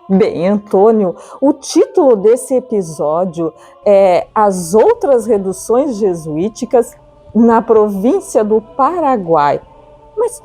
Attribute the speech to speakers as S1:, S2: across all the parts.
S1: Bem, Antônio, o título desse episódio é As Outras Reduções Jesuíticas na Província do Paraguai. Mas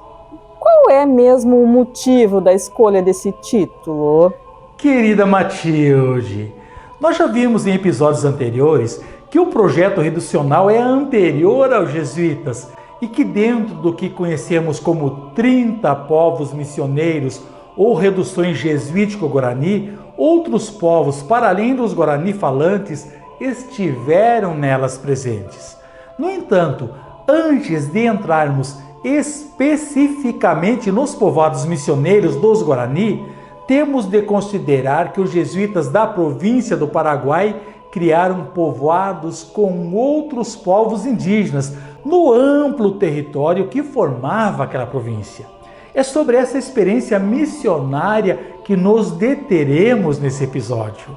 S1: qual é mesmo o motivo da escolha desse título?
S2: Querida Matilde, nós já vimos em episódios anteriores que o projeto reducional é anterior aos jesuítas e que dentro do que conhecemos como 30 povos missioneiros ou reduções jesuítico-guarani, outros povos, para além dos guarani falantes, estiveram nelas presentes. No entanto, antes de entrarmos especificamente nos povoados missioneiros dos Guarani, temos de considerar que os jesuítas da província do Paraguai criaram povoados com outros povos indígenas no amplo território que formava aquela província. É sobre essa experiência missionária que nos deteremos nesse episódio.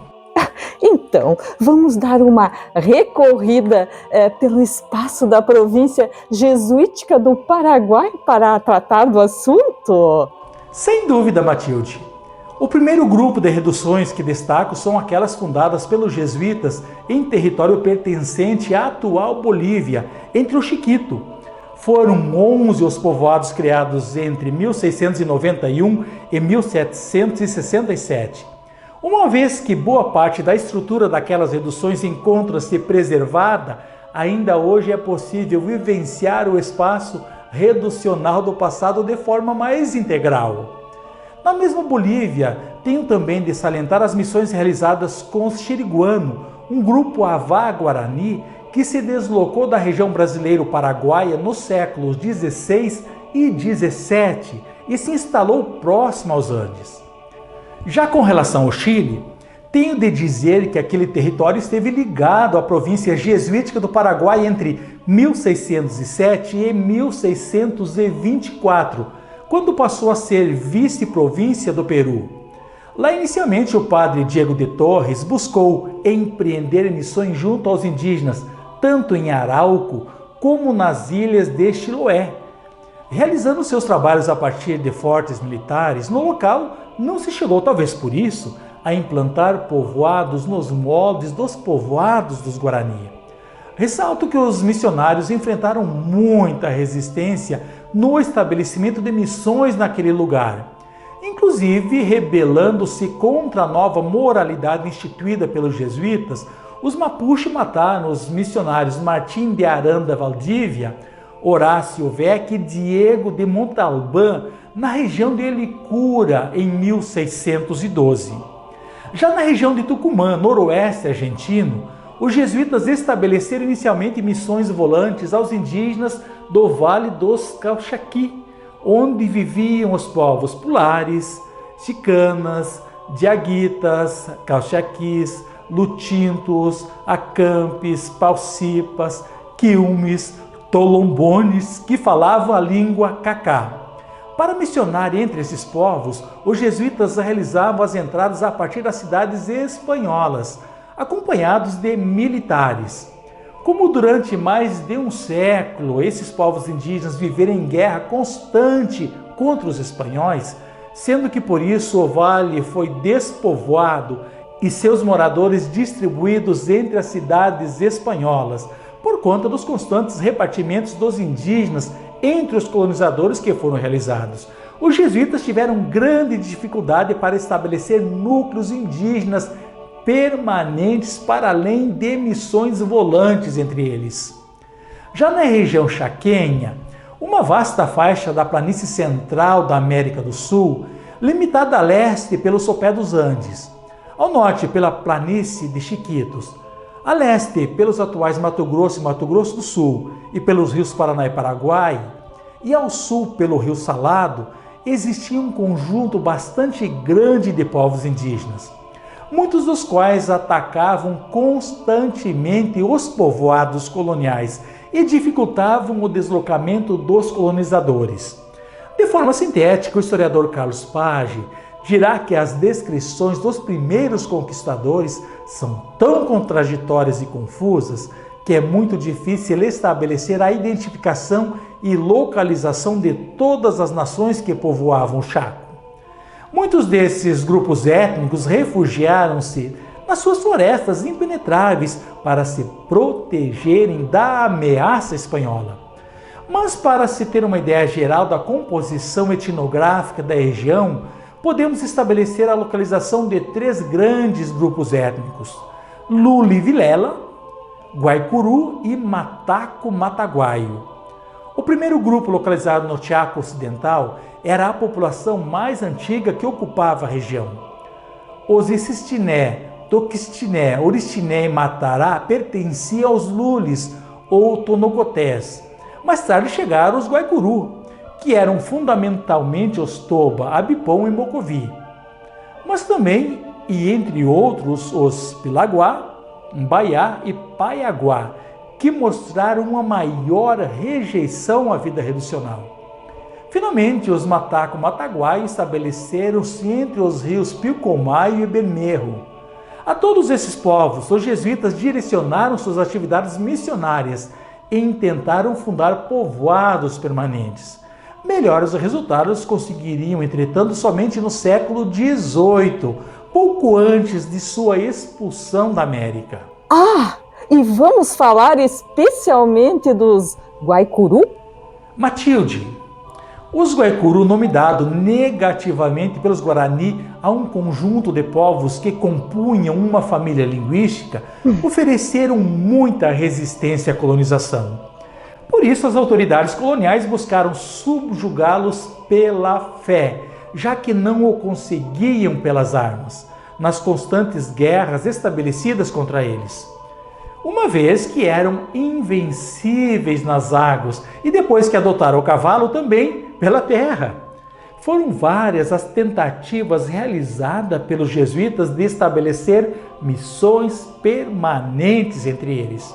S1: Então, vamos dar uma recorrida pelo espaço da província jesuítica do Paraguai para tratar do assunto?
S2: Sem dúvida, Matilde. O primeiro grupo de reduções que destaco são aquelas fundadas pelos jesuítas em território pertencente à atual Bolívia, entre o Chiquito. Foram 11 os povoados criados entre 1691 e 1767. Uma vez que boa parte da estrutura daquelas reduções encontra-se preservada, ainda hoje é possível vivenciar o espaço reducional do passado de forma mais integral. Na mesma Bolívia, tenho também de salientar as missões realizadas com os Xiriguano, um grupo Avá-Guarani que se deslocou da região brasileiro-paraguaia nos séculos XVI e XVII e se instalou próximo aos Andes. Já com relação ao Chile, tenho de dizer que aquele território esteve ligado à província jesuítica do Paraguai entre 1607 e 1624, quando passou a ser vice-província do Peru. Lá inicialmente o padre Diego de Torres buscou empreender missões junto aos indígenas, tanto em Arauco como nas ilhas de Chiloé. Realizando seus trabalhos a partir de fortes militares, no local não se chegou, talvez por isso, a implantar povoados nos moldes dos povoados dos Guarani. Ressalto que os missionários enfrentaram muita resistência no estabelecimento de missões naquele lugar, inclusive rebelando-se contra a nova moralidade instituída pelos jesuítas. Os Mapuche mataram os missionários Martim de Aranda Valdívia, Horácio Vec e Diego de Montalbán na região de Licura em 1612. Já na região de Tucumã, noroeste argentino, os jesuítas estabeleceram inicialmente missões volantes aos indígenas do Vale dos Calchaquí, onde viviam os povos Pulares, Chicanas, Diaguitas, Calchaquis, Lutintos, Acampes, Paucipas, Quilmes, Tolombones, que falavam a língua cacá. Para missionar entre esses povos, os jesuítas realizavam as entradas a partir das cidades espanholas, acompanhados de militares. Como durante mais de um século esses povos indígenas viveram em guerra constante contra os espanhóis, sendo que por isso o vale foi despovoado e seus moradores distribuídos entre as cidades espanholas, por conta dos constantes repartimentos dos indígenas entre os colonizadores que foram realizados. Os jesuítas tiveram grande dificuldade para estabelecer núcleos indígenas permanentes para além de missões volantes entre eles. Já na região chaquenha, uma vasta faixa da planície central da América do Sul, limitada a leste pelo sopé dos Andes, ao norte pela planície de Chiquitos, a leste pelos atuais Mato Grosso e Mato Grosso do Sul e pelos rios Paraná e Paraguai, e ao sul pelo Rio Salado, existia um conjunto bastante grande de povos indígenas, muitos dos quais atacavam constantemente os povoados coloniais e dificultavam o deslocamento dos colonizadores. De forma sintética, o historiador Carlos Page dirá que as descrições dos primeiros conquistadores são tão contraditórias e confusas que é muito difícil estabelecer a identificação e localização de todas as nações que povoavam o Chaco. Muitos desses grupos étnicos refugiaram-se nas suas florestas impenetráveis para se protegerem da ameaça espanhola. Mas para se ter uma ideia geral da composição etnográfica da região, podemos estabelecer a localização de 3 grandes grupos étnicos: Luli-Vilela, Guaicurú e Mataco-Mataguaio. O primeiro grupo, localizado no Chaco Ocidental, era a população mais antiga que ocupava a região. Os Icistiné, Toquistiné, Oristiné e Matará pertenciam aos Lulis ou Tonogotés. Mais tarde chegaram os Guaicurú, que eram fundamentalmente os Toba, Abipão e Mocovi. Mas também, e entre outros, os Pilaguá, Mbaiá e Paiaguá, que mostraram uma maior rejeição à vida reducional. Finalmente, os Mataco-Mataguaio estabeleceram-se entre os rios Pilcomayo e Bermejo. A todos esses povos, os jesuítas direcionaram suas atividades missionárias e tentaram fundar povoados permanentes. Melhores resultados conseguiriam, entretanto, somente no século XVIII, pouco antes de sua expulsão da América.
S1: E vamos falar especialmente dos Guaicurú?
S2: Matilde, os Guaicurú, nome dado negativamente pelos Guarani a um conjunto de povos que compunham uma família linguística, ofereceram muita resistência à colonização. Por isso, as autoridades coloniais buscaram subjugá-los pela fé, já que não o conseguiam pelas armas, nas constantes guerras estabelecidas contra eles. Uma vez que eram invencíveis nas águas e depois que adotaram o cavalo também pela terra. Foram várias as tentativas realizadas pelos jesuítas de estabelecer missões permanentes entre eles.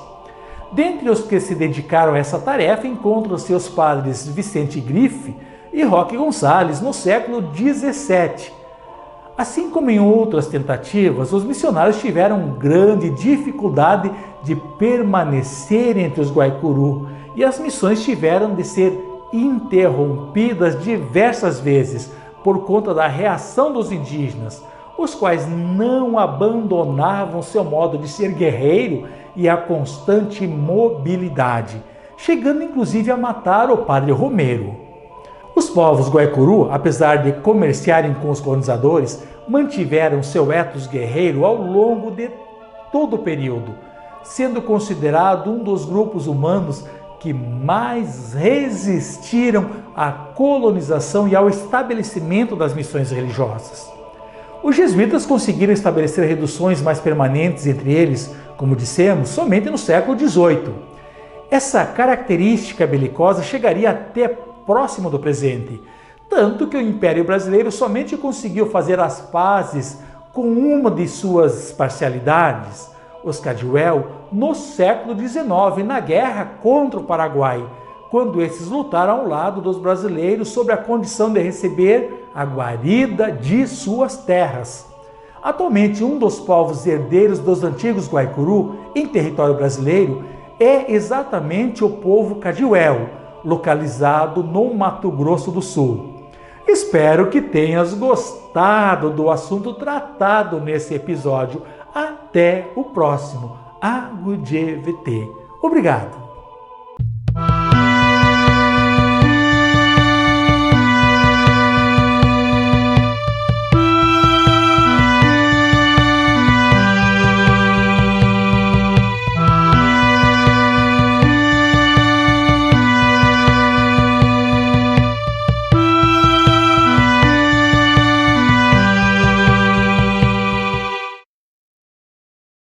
S2: Dentre os que se dedicaram a essa tarefa encontram-se os padres Vicente Griffe e Roque Gonçalves no século XVII. Assim como em outras tentativas, os missionários tiveram grande dificuldade de permanecer entre os Guaicurú e as missões tiveram de ser interrompidas diversas vezes por conta da reação dos indígenas, os quais não abandonavam seu modo de ser guerreiro e a constante mobilidade, chegando inclusive a matar o padre Romero. Os povos Guaicurú, apesar de comerciarem com os colonizadores, mantiveram seu ethos guerreiro ao longo de todo o período, sendo considerado um dos grupos humanos que mais resistiram à colonização e ao estabelecimento das missões religiosas. Os jesuítas conseguiram estabelecer reduções mais permanentes entre eles, como dissemos, somente no século XVIII. Essa característica belicosa chegaria até próximo do presente, tanto que o Império Brasileiro somente conseguiu fazer as pazes com uma de suas parcialidades, os Cadiuel, no século XIX, na guerra contra o Paraguai, quando esses lutaram ao lado dos brasileiros sob a condição de receber a guarida de suas terras. Atualmente, um dos povos herdeiros dos antigos Guaicurú em território brasileiro é exatamente o povo Cadiuel, localizado no Mato Grosso do Sul. Espero que tenhas gostado do assunto tratado nesse episódio. Até o próximo AgoDVT. Obrigado!